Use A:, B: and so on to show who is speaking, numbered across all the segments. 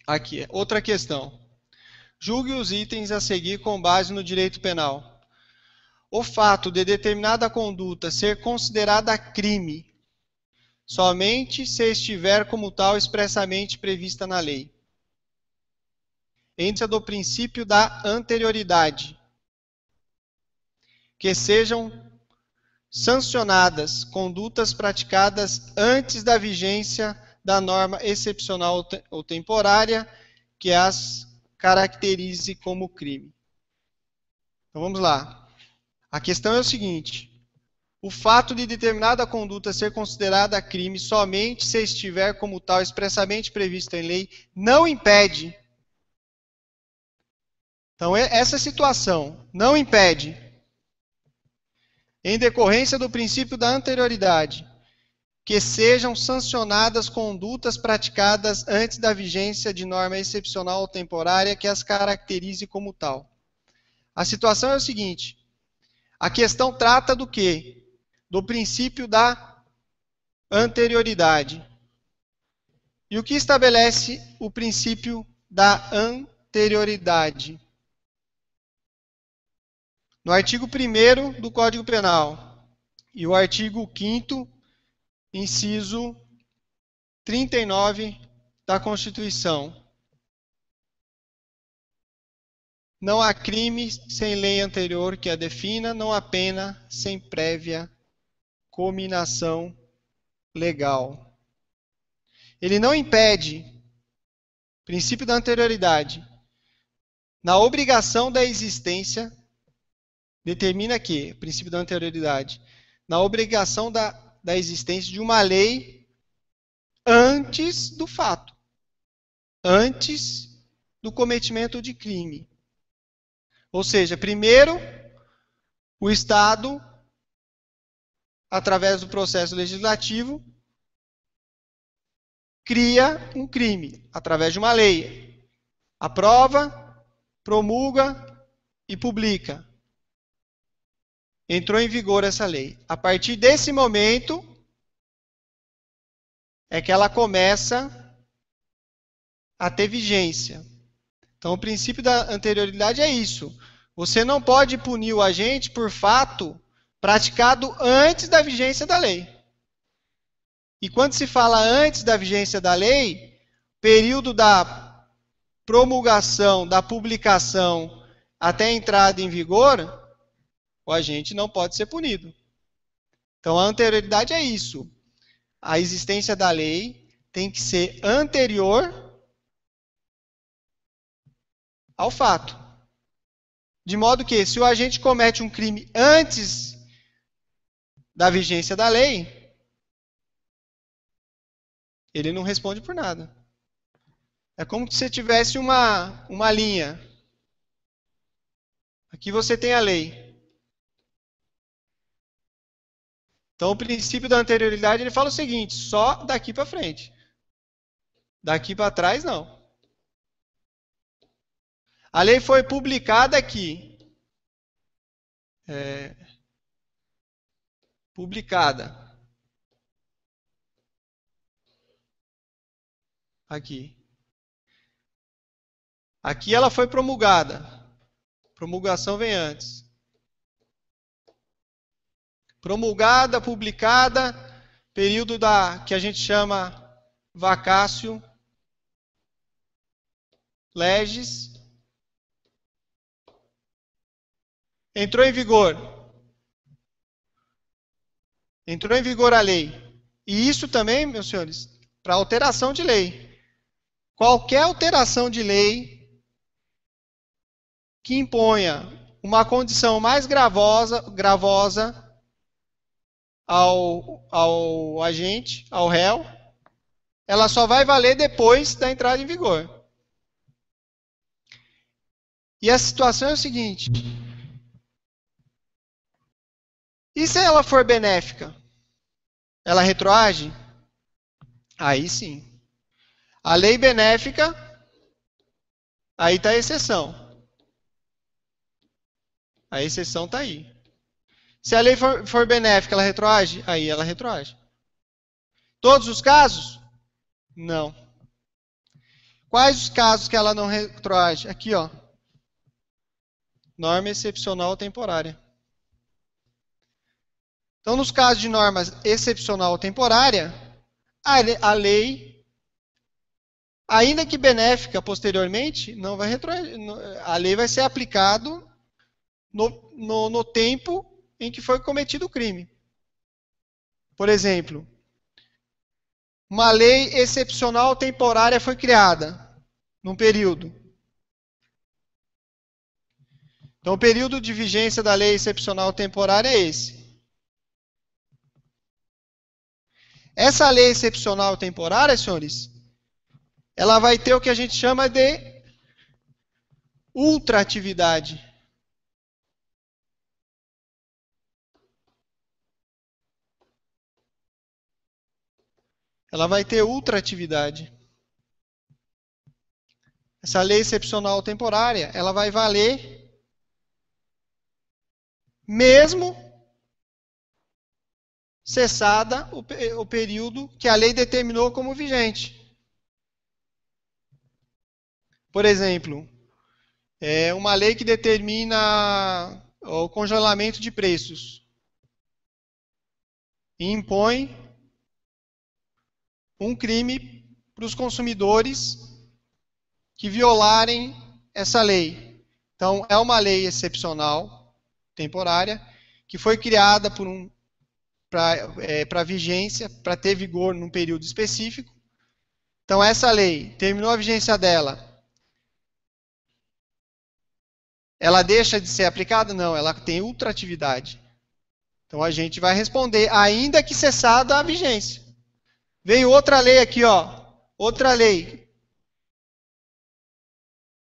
A: Aqui, outra questão. Julgue os itens a seguir com base no direito penal. O fato de determinada conduta ser considerada crime somente se estiver como tal expressamente prevista na lei. Ênfase do princípio da anterioridade. Que sejam sancionadas condutas praticadas antes da vigência da norma excepcional ou temporária que as caracterize como crime. Então vamos lá. A questão é o seguinte: o fato de determinada conduta ser considerada crime somente se estiver como tal expressamente prevista em lei não impede. Então essa situação não impede, em decorrência do princípio da anterioridade, que sejam sancionadas condutas praticadas antes da vigência de norma excepcional ou temporária que as caracterize como tal. A situação é o seguinte: a questão trata do quê? Do princípio da anterioridade. E o que estabelece o princípio da anterioridade? No artigo 1º do Código Penal e o artigo 5º, inciso 39 da Constituição. Não há crime sem lei anterior que a defina, não há pena sem prévia cominação legal. Ele não impede, princípio da anterioridade, na obrigação da existência, determina que, princípio da anterioridade, na obrigação da existência de uma lei antes do fato, antes do cometimento de crime. Ou seja, primeiro, o Estado, através do processo legislativo, cria um crime, através de uma lei. Aprova, promulga e publica. Entrou em vigor essa lei. A partir desse momento, é que ela começa a ter vigência. Então, o princípio da anterioridade é isso. Você não pode punir o agente por fato praticado antes da vigência da lei. E quando se fala antes da vigência da lei, período da promulgação, da publicação até a entrada em vigor, o agente não pode ser punido. Então, a anterioridade é isso. A existência da lei tem que ser anterior ao fato. De modo que, se o agente comete um crime antes da vigência da lei, ele não responde por nada. É como se você tivesse uma linha. Aqui você tem a lei. Então, o princípio da anterioridade, ele fala o seguinte: só daqui para frente. Daqui para trás, não. A lei foi publicada aqui. Publicada. Aqui. Aqui ela foi promulgada. Promulgação vem antes. Promulgada, publicada, período que a gente chama vacatio legis. Entrou em vigor. Entrou em vigor a lei. E isso também, meus senhores, para alteração de lei. Qualquer alteração de lei que imponha uma condição mais gravosa ao agente, ao réu, ela só vai valer depois da entrada em vigor. E a situação é o seguinte: e se ela for benéfica? Ela retroage? Aí sim. A lei benéfica, aí está a exceção. A exceção está aí. Se a lei for benéfica, ela retroage? Aí ela retroage. Todos os casos? Não. Quais os casos que ela não retroage? Aqui, ó. Norma excepcional temporária. Então, nos casos de norma excepcional temporária, a lei, ainda que benéfica posteriormente, não vai retroagir. A lei vai ser aplicada no tempo em que foi cometido o crime. Por exemplo, uma lei excepcional temporária foi criada num período. Então, o período de vigência da lei excepcional temporária é esse. Essa lei excepcional temporária, senhores, ela vai ter o que a gente chama de ultratividade. Ela vai ter ultratividade. Essa lei excepcional temporária, ela vai valer mesmo cessada o período que a lei determinou como vigente. Por exemplo, uma lei que determina o congelamento de preços e impõe um crime para os consumidores que violarem essa lei. Então, é uma lei excepcional, temporária, que foi criada para vigência, para ter vigor num período específico. Então, essa lei terminou a vigência dela. Ela deixa de ser aplicada? Não, ela tem ultratividade. Então, a gente vai responder, ainda que cessada a vigência. Veio outra lei aqui, ó. Outra lei.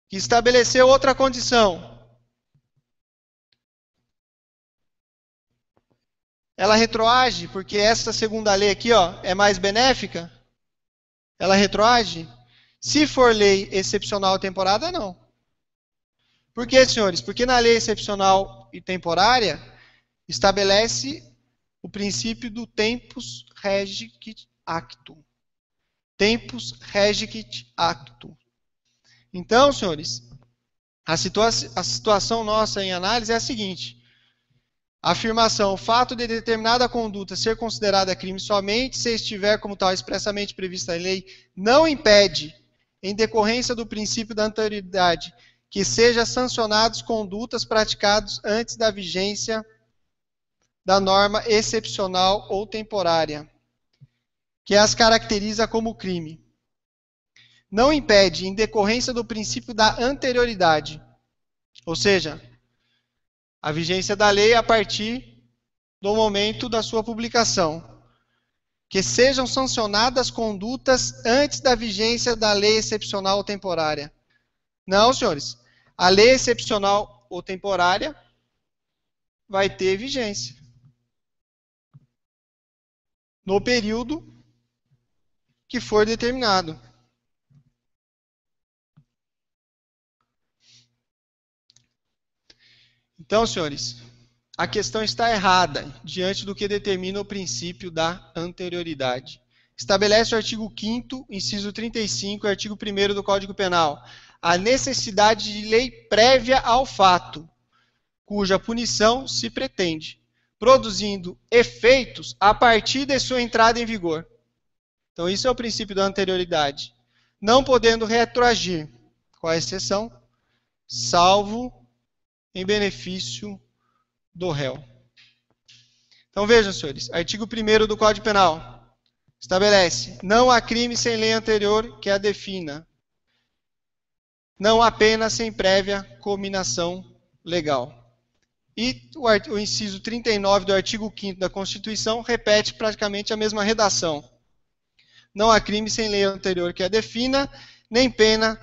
A: Que estabeleceu outra condição. Ela retroage, porque essa segunda lei aqui, ó, é mais benéfica? Ela retroage? Se for lei excepcional temporária, não. Por quê, senhores? Porque na lei excepcional e temporária, estabelece o princípio do tempus regit actum. Tempus regit actum. Então, senhores, a situação nossa em análise é a seguinte. A afirmação, o fato de determinada conduta ser considerada crime somente se estiver como tal expressamente prevista em lei, não impede, em decorrência do princípio da anterioridade, que sejam sancionadas condutas praticadas antes da vigência da norma excepcional ou temporária, que as caracteriza como crime. Não impede, em decorrência do princípio da anterioridade, ou seja, a vigência da lei a partir do momento da sua publicação, que sejam sancionadas condutas antes da vigência da lei excepcional ou temporária. Não, senhores. A lei excepcional ou temporária vai ter vigência no período que for determinado. Então, senhores, a questão está errada diante do que determina o princípio da anterioridade. Estabelece o artigo 5º, inciso 35, e artigo 1º do Código Penal, a necessidade de lei prévia ao fato, cuja punição se pretende, produzindo efeitos a partir de sua entrada em vigor. Então, isso é o princípio da anterioridade. Não podendo retroagir, com a exceção, salvo em benefício do réu. Então vejam, senhores, artigo 1º do Código Penal estabelece: não há crime sem lei anterior que a defina. Não há pena sem prévia cominação legal. E o inciso 39 do artigo 5º da Constituição repete praticamente a mesma redação. Não há crime sem lei anterior que a defina, nem pena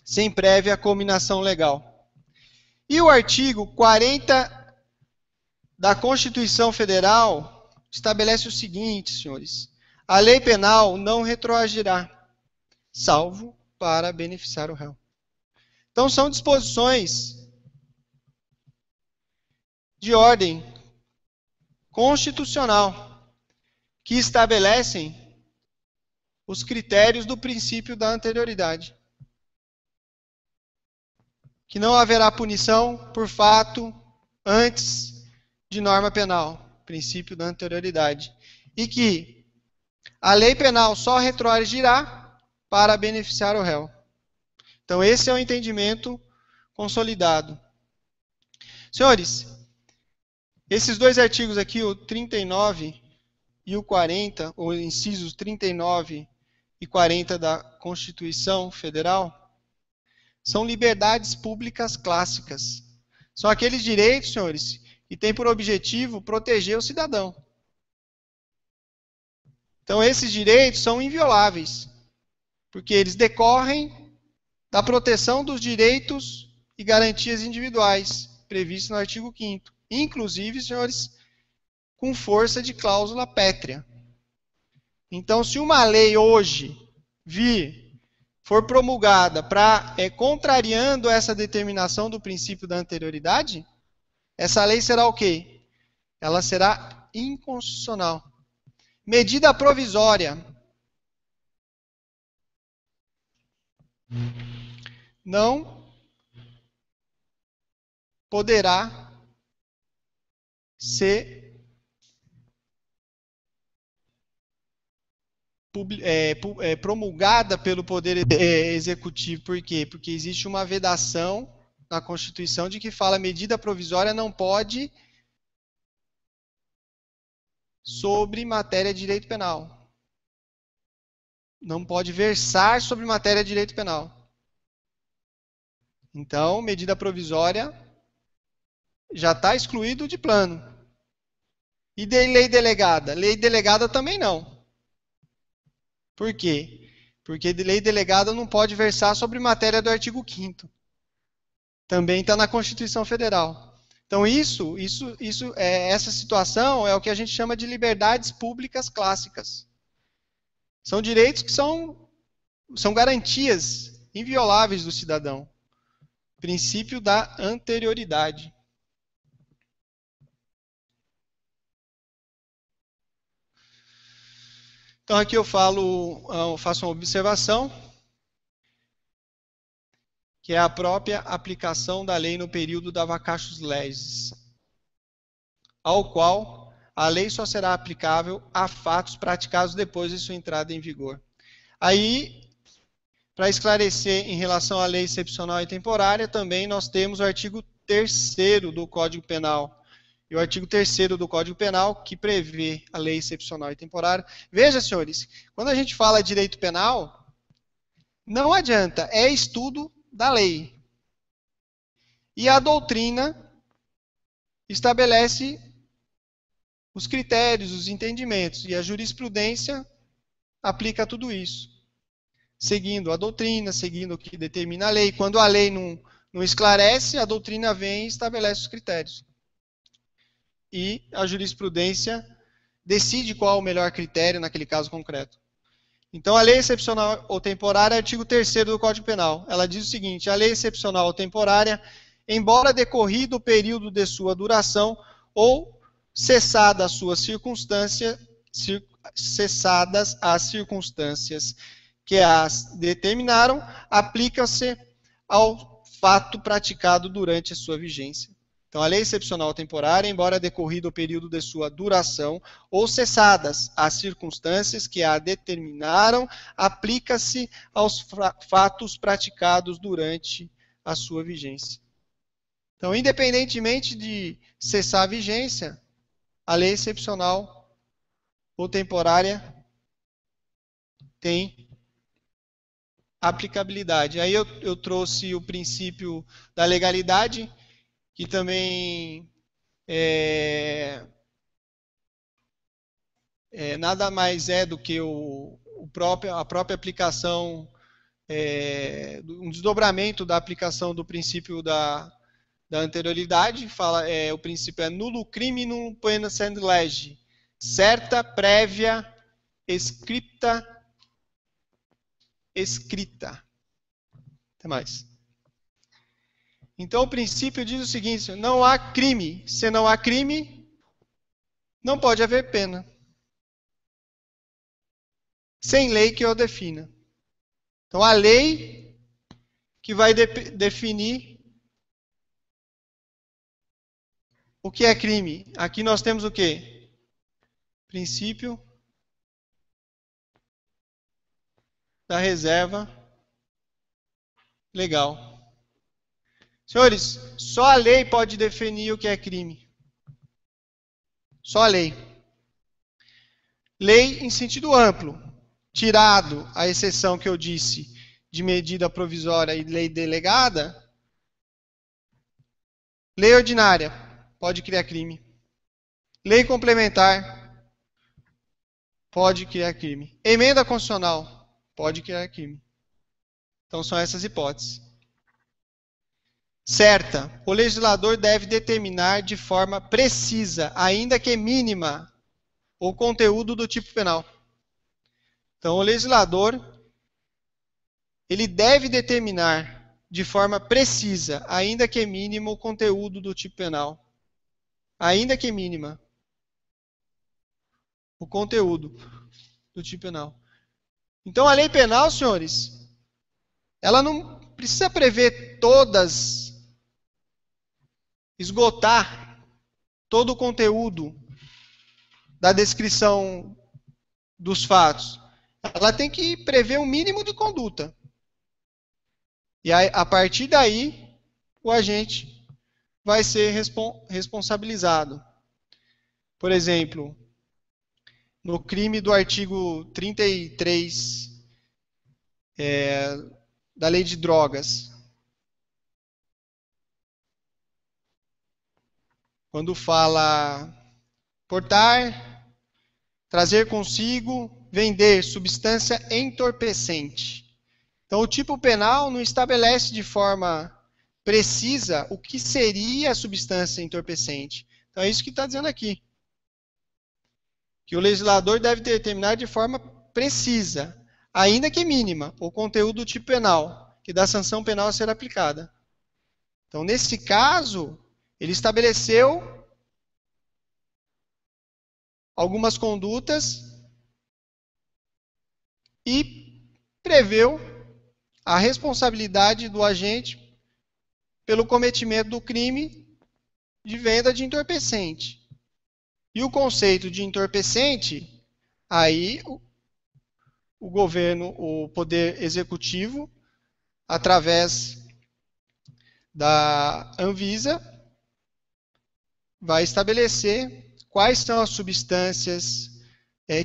A: sem prévia cominação legal. E o artigo 40 da Constituição Federal estabelece o seguinte, senhores: a lei penal não retroagirá, salvo para beneficiar o réu. Então, são disposições de ordem constitucional que estabelecem os critérios do princípio da anterioridade. Que não haverá punição por fato antes de norma penal, princípio da anterioridade. E que a lei penal só retroagirá para beneficiar o réu. Então, esse é o entendimento consolidado. Senhores, esses dois artigos aqui, o 39 e o 40, ou incisos 39 e 40 da Constituição Federal, são liberdades públicas clássicas. São aqueles direitos, senhores, que têm por objetivo proteger o cidadão. Então, esses direitos são invioláveis, porque eles decorrem da proteção dos direitos e garantias individuais previstos no artigo 5º. Inclusive, senhores, com força de cláusula pétrea. Então, se uma lei hoje for promulgada contrariando essa determinação do princípio da anterioridade, essa lei será o quê? Ela será inconstitucional. Medida provisória. Não poderá ser promulgada pelo Poder Executivo. Por quê? Porque existe uma vedação na Constituição de que fala medida provisória não pode sobre matéria de direito penal. Não pode versar sobre matéria de direito penal. Então, medida provisória já está excluído de plano. E de lei delegada? Lei delegada também não. Por quê? Porque de lei delegada não pode versar sobre matéria do artigo 5º. Também está na Constituição Federal. Então, essa situação é o que a gente chama de liberdades públicas clássicas. São direitos que são garantias invioláveis do cidadão. Princípio da anterioridade. Então, aqui eu faço uma observação, que é a própria aplicação da lei no período da vacatio legis, ao qual a lei só será aplicável a fatos praticados depois de sua entrada em vigor. Aí, para esclarecer em relação à lei excepcional e temporária, também nós temos o artigo 3º do Código Penal. E o artigo 3º do Código Penal, que prevê a lei excepcional e temporária. Veja, senhores, quando a gente fala de direito penal, não adianta, é estudo da lei. E a doutrina estabelece os critérios, os entendimentos, e a jurisprudência aplica tudo isso. Seguindo a doutrina, seguindo o que determina a lei. Quando a lei não esclarece, a doutrina vem e estabelece os critérios. E a jurisprudência decide qual o melhor critério naquele caso concreto. Então, a lei excepcional ou temporária, artigo 3º do Código Penal. Ela diz o seguinte: a lei excepcional ou temporária, embora decorrido o período de sua duração ou cessadas as circunstâncias que as determinaram, aplica-se ao fato praticado durante a sua vigência. Então, a lei excepcional temporária, embora decorrido o período de sua duração ou cessadas as circunstâncias que a determinaram, aplica-se aos fatos praticados durante a sua vigência. Então, independentemente de cessar a vigência, a lei excepcional ou temporária tem aplicabilidade. Aí eu trouxe o princípio da legalidade, que também nada mais é do que a própria aplicação, um desdobramento da aplicação do princípio da anterioridade. O princípio é nulo criminum poena sed lege, certa, prévia, escrita. Até mais. Então, o princípio diz o seguinte: não há crime. Se não há crime, não pode haver pena. sem lei que eu defina. Então, a lei que vai definir o que é crime. Aqui nós temos o quê? Princípio da reserva legal. Senhores, só a lei pode definir o que é crime. Só a lei. Lei em sentido amplo, tirado a exceção que eu disse de medida provisória e lei delegada, lei ordinária pode criar crime. Lei complementar pode criar crime. Emenda constitucional pode criar crime. Então são essas hipóteses. Certa, o legislador deve determinar de forma precisa, ainda que mínima, o conteúdo do tipo penal. Então, o legislador, ele deve determinar de forma precisa, ainda que mínima, o conteúdo do tipo penal. Ainda que mínima, o conteúdo do tipo penal. Então, a lei penal, senhores, ela não precisa prever todas, esgotar todo o conteúdo da descrição dos fatos. Ela tem que prever um mínimo de conduta. E aí, a partir daí, o agente vai ser responsabilizado. Por exemplo, no crime do artigo 33 da Lei de Drogas, quando fala portar, trazer consigo, vender substância entorpecente. Então, o tipo penal não estabelece de forma precisa o que seria a substância entorpecente. Então, é isso que está dizendo aqui. Que o legislador deve determinar de forma precisa, ainda que mínima, o conteúdo do tipo penal, que dá sanção penal a ser aplicada. Então, nesse caso, ele estabeleceu algumas condutas e preveu a responsabilidade do agente pelo cometimento do crime de venda de entorpecente. E o conceito de entorpecente, aí o governo, o poder executivo, através da Anvisa, vai estabelecer quais são as substâncias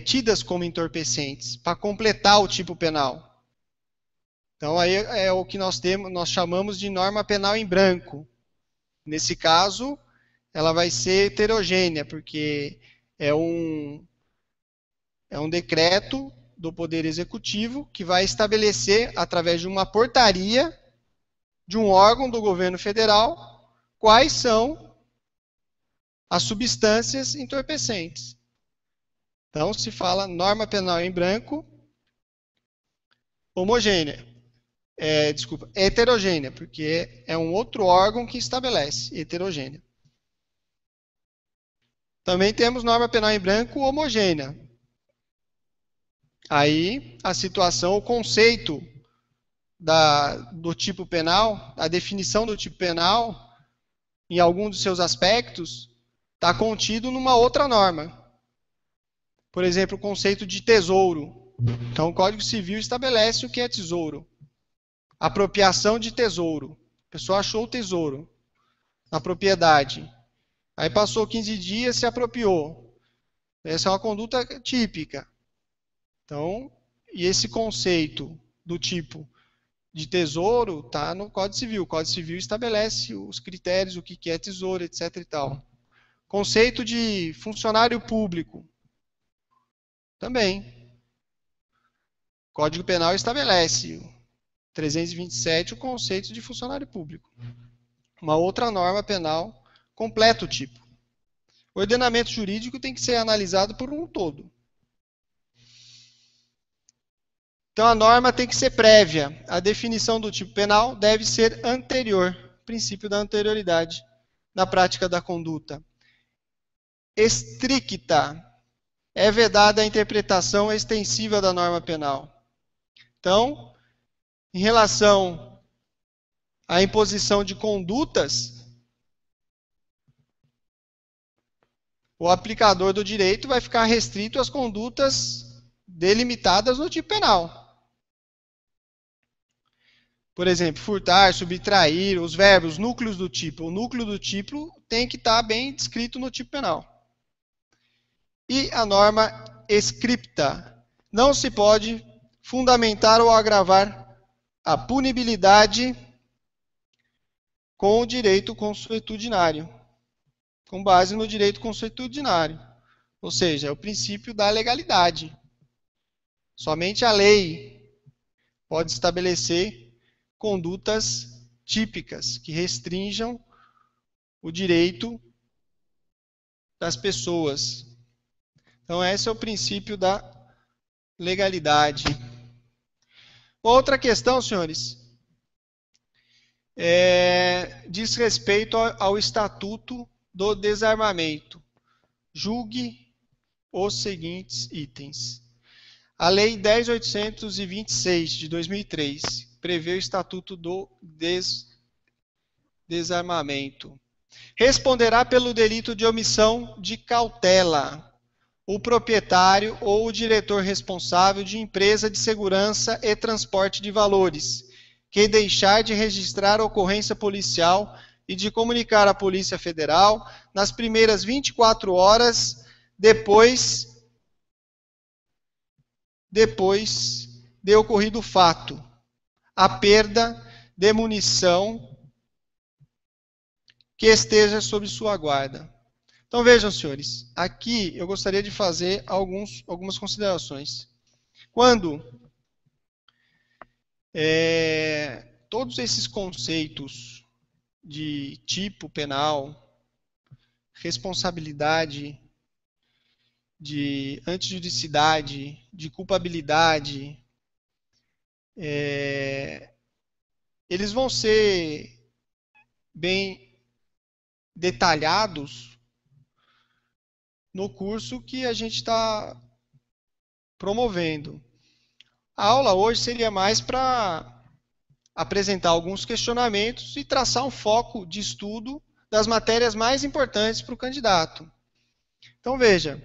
A: tidas como entorpecentes, para completar o tipo penal. Então, aí é o que nós chamamos de norma penal em branco. Nesse caso, ela vai ser heterogênea, porque é um decreto do Poder Executivo que vai estabelecer, através de uma portaria de um órgão do governo federal, quais são as substâncias entorpecentes. Então, se fala norma penal em branco homogênea. Heterogênea, porque é um outro órgão que estabelece, heterogênea. Também temos norma penal em branco homogênea. Aí, a situação, o conceito do tipo penal, a definição do tipo penal, em algum dos seus aspectos, está contido numa outra norma. Por exemplo, o conceito de tesouro. Então, o Código Civil estabelece o que é tesouro. Apropriação de tesouro. A pessoa achou o tesouro na propriedade. Aí passou 15 dias, se apropriou. Essa é uma conduta típica. Então, e esse conceito do tipo de tesouro está no Código Civil. O Código Civil estabelece os critérios, o que é tesouro, etc. e tal. Conceito de funcionário público. Também. O Código Penal estabelece 327 o conceito de funcionário público. Uma outra norma penal completa o tipo. O ordenamento jurídico tem que ser analisado por um todo. Então, a norma tem que ser prévia. A definição do tipo penal deve ser anterior. Princípio da anterioridade na prática da conduta. Estricta. é vedada a interpretação extensiva da norma penal. Então, em relação à imposição de condutas, o aplicador do direito vai ficar restrito às condutas delimitadas no tipo penal. Por exemplo, furtar, subtrair, os verbos, núcleos do tipo. O núcleo do tipo tem que estar bem descrito no tipo penal. E a norma scripta. Não se pode fundamentar ou agravar a punibilidade com o direito consuetudinário, com base no direito consuetudinário. Ou seja, é o princípio da legalidade. Somente a lei pode estabelecer condutas típicas que restringam o direito das pessoas. Então, esse é o princípio da legalidade. Outra questão, senhores, diz respeito ao Estatuto do Desarmamento. Julgue os seguintes itens. A Lei 10.826, de 2003, prevê o Estatuto do Desarmamento. Responderá pelo delito de omissão de cautela o proprietário ou o diretor responsável de empresa de segurança e transporte de valores, que deixar de registrar ocorrência policial e de comunicar à Polícia Federal, nas primeiras 24 horas depois de ocorrido o fato, a perda de munição que esteja sob sua guarda. Então vejam, senhores, aqui eu gostaria de fazer algumas considerações. Quando todos esses conceitos de tipo penal, responsabilidade, de antijuridicidade, de culpabilidade, eles vão ser bem detalhados no curso que a gente está promovendo. A aula hoje seria mais para apresentar alguns questionamentos e traçar um foco de estudo das matérias mais importantes para o candidato. Então, veja,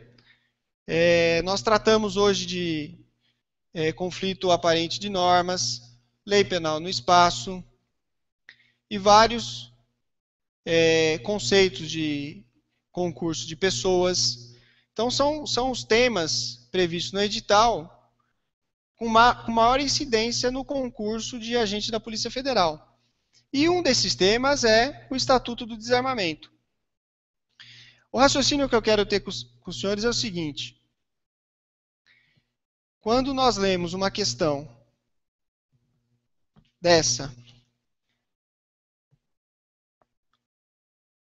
A: nós tratamos hoje de conflito aparente de normas, lei penal no espaço e vários conceitos de concurso de pessoas. Então, são os temas previstos no edital com maior incidência no concurso de agente da Polícia Federal. E um desses temas é o Estatuto do Desarmamento. O raciocínio que eu quero ter com os senhores é o seguinte. Quando nós lemos uma questão dessa,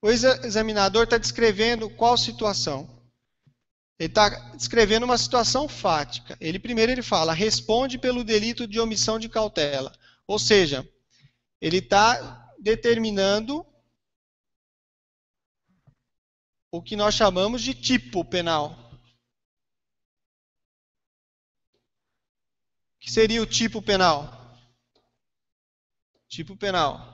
A: o examinador está descrevendo qual situação? Ele está descrevendo uma situação fática. Primeiro ele fala, responde pelo delito de omissão de cautela. Ou seja, ele está determinando o que nós chamamos de tipo penal. O que seria o tipo penal? Tipo penal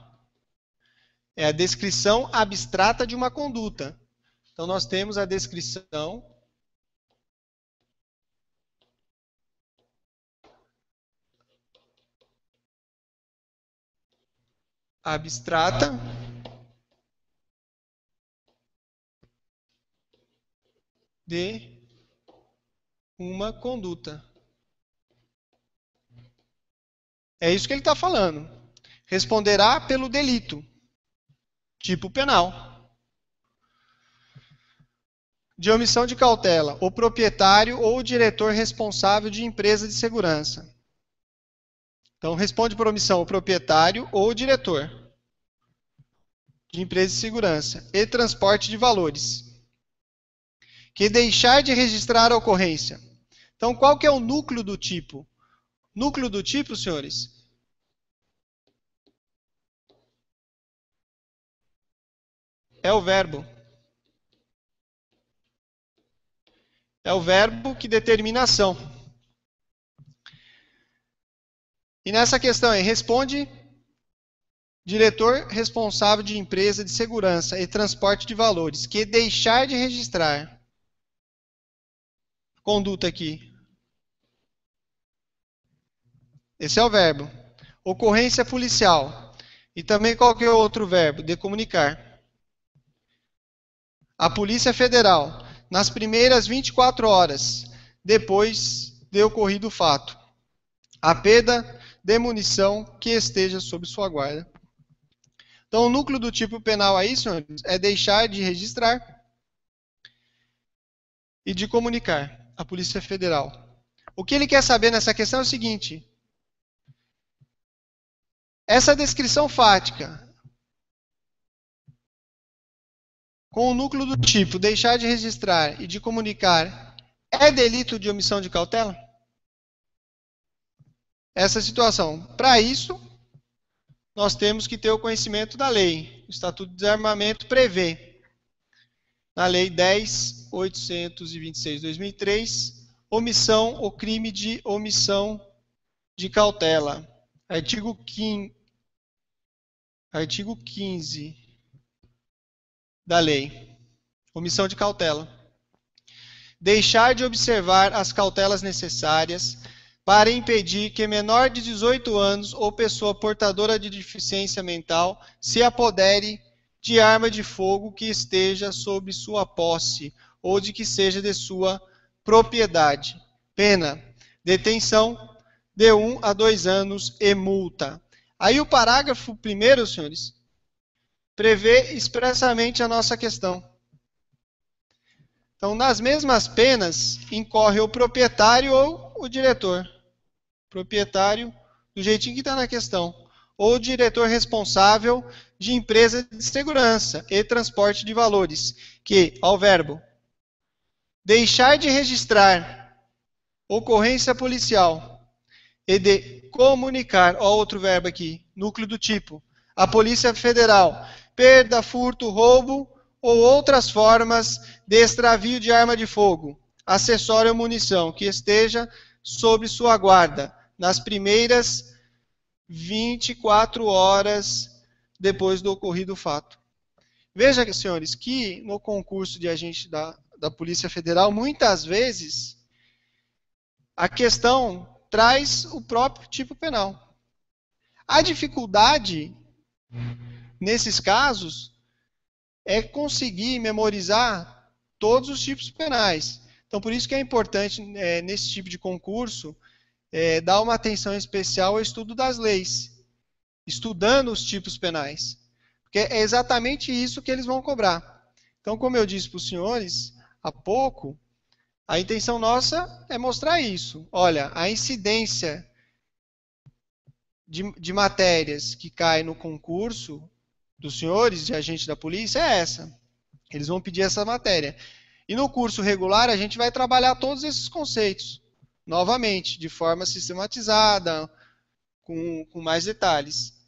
A: é a descrição abstrata de uma conduta. Então nós temos a descrição abstrata de uma conduta. É isso que ele está falando. Responderá pelo delito. Tipo penal. De omissão de cautela, o proprietário ou o diretor responsável de empresa de segurança. Então, responde por omissão o proprietário ou o diretor de empresa de segurança e transporte de valores, que deixar de registrar a ocorrência. Então, qual que é o núcleo do tipo? Núcleo do tipo, senhores, é o verbo. É o verbo que determina a ação. E nessa questão aí, responde diretor responsável de empresa de segurança e transporte de valores, que deixar de registrar. Conduta aqui. Esse é o verbo. Ocorrência policial. E também qual que é o outro verbo? De comunicar. A Polícia Federal, nas primeiras 24 horas, depois de ocorrido o fato. A perda de munição que esteja sob sua guarda. Então, o núcleo do tipo penal aí, senhores, é deixar de registrar e de comunicar à Polícia Federal. O que ele quer saber nessa questão é o seguinte: essa descrição fática, com o núcleo do tipo deixar de registrar e de comunicar, é delito de omissão de cautela? Essa situação. Para isso, nós temos que ter o conhecimento da lei. O Estatuto de Desarmamento prevê, na Lei 10.826/2003, omissão ou crime de omissão de cautela. Artigo 15 da lei. Omissão de cautela. Deixar de observar as cautelas necessárias para impedir que menor de 18 anos ou pessoa portadora de deficiência mental se apodere de arma de fogo que esteja sob sua posse ou de que seja de sua propriedade. Pena: detenção de 1 a 2 anos e multa. Aí o parágrafo 1º, senhores, prevê expressamente a nossa questão. Então, nas mesmas penas, incorre o proprietário ou o diretor. Proprietário, do jeitinho que está na questão. Ou o diretor responsável de empresa de segurança e transporte de valores, que, ao verbo, deixar de registrar ocorrência policial e de comunicar, ó, outro verbo aqui, núcleo do tipo, a Polícia Federal, perda, furto, roubo ou outras formas de extravio de arma de fogo, acessório ou munição, que esteja sob sua guarda, nas primeiras 24 horas depois do ocorrido fato. Veja, senhores, que no concurso de agente da Polícia Federal, muitas vezes, a questão traz o próprio tipo penal. A dificuldade, nesses casos, é conseguir memorizar todos os tipos penais. Então, por isso que é importante, nesse tipo de concurso, dar uma atenção especial ao estudo das leis, estudando os tipos penais. Porque é exatamente isso que eles vão cobrar. Então, como eu disse para os senhores há pouco, a intenção nossa é mostrar isso. Olha, a incidência de matérias que cai no concurso dos senhores de agente da polícia é essa. Eles vão pedir essa matéria. E no curso regular a gente vai trabalhar todos esses conceitos, novamente, de forma sistematizada, com mais detalhes.